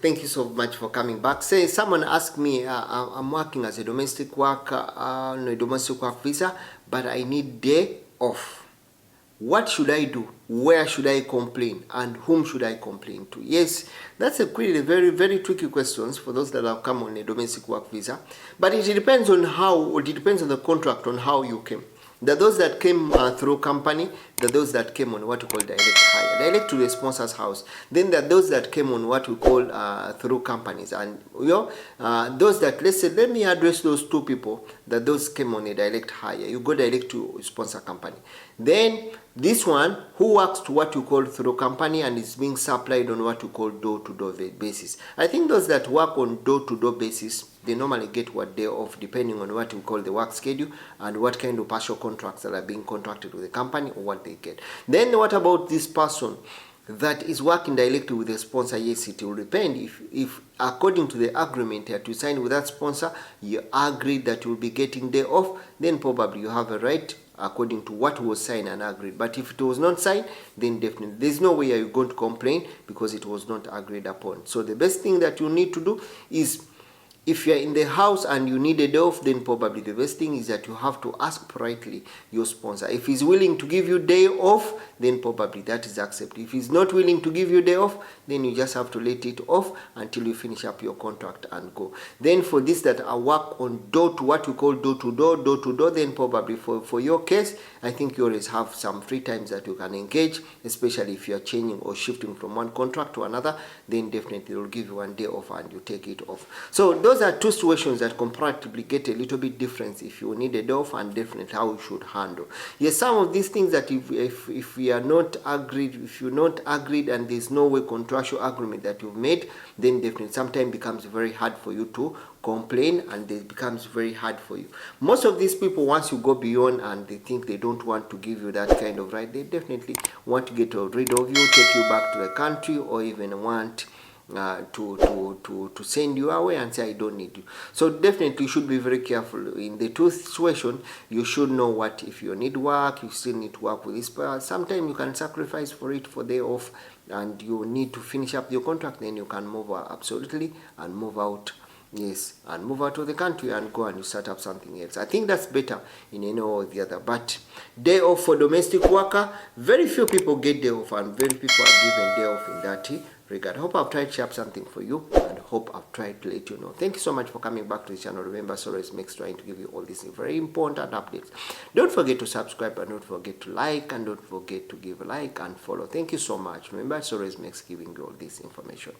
Thank you so much for coming back. Say, someone asked me, I'm working as a domestic worker on a domestic work visa, but I need day off. What should I do? Where should I complain? And whom should I complain to? Yes, that's a really very, very tricky questions for those that have come on a domestic work visa. But it depends on how, or it depends on the contract on how you came. There are those that came through company. There are those that came on what we call direct hire, direct to the sponsor's house. Then there are those that came on what we call through companies. And those that, let's say, let me address those two people that those came on a direct hire. You go direct to sponsor company. Then this one who works to what you call through company and is being supplied on what you call door-to-door basis. I think those that work on door-to-door basis, they normally get what day off depending on what you call the work schedule and what kind of partial contracts that are being contracted with the company or what they get. Then what about this person that is working directly with the sponsor? Yes, it will depend. If according to the agreement that you signed with that sponsor, you agreed that you will be getting day off, then probably you have a right according to what was signed and agreed. But if it was not signed, then definitely there's no way you're going to complain because it was not agreed upon. So the best thing that you need to do is, if you're in the house and you need a day off, then probably the best thing is that you have to ask politely your sponsor. If he's willing to give you day off, then probably that is accepted. If he's not willing to give you day off, then you just have to let it off until you finish up your contract and go. Then for this that I work on door to what we call door-to-door, then probably for your case, I think you always have some free times that you can engage, especially if you're changing or shifting from one contract to another, then definitely they'll give you one day off and you take it off. So those are two situations that comparatively get a little bit different if you need a day off and definitely how you should handle. Yes, some of these things that if we are not agreed, if you're not agreed and there's no way contractual agreement that you've made, then definitely sometimes becomes very hard for you to complain and it becomes very hard for you. Most of these people, once you go beyond and they think they don't want to give you that kind of right, they definitely want to get rid of you, take you back to the country, or even want to send you away and say I don't need you. So definitely you should be very careful in the two situation. You should know what, if you need work, you still need to work with this person. Sometimes you can sacrifice for it for day off and you need to finish up your contract, then you can move out absolutely and move out. Yes, and move out of the country and go and you start up something else. I think that's better in any or the other. But day off for domestic worker, very few people get day off and very people are given day off in that regard. Hope I've tried to share something for you and hope I've tried to let you know. Thank you so much for coming back to the channel. Remember, Soros Mex trying to give you all these very important updates. Don't forget to subscribe and don't forget to like and don't forget to give a like and follow. Thank you so much. Remember, Soros Mex giving you all this information.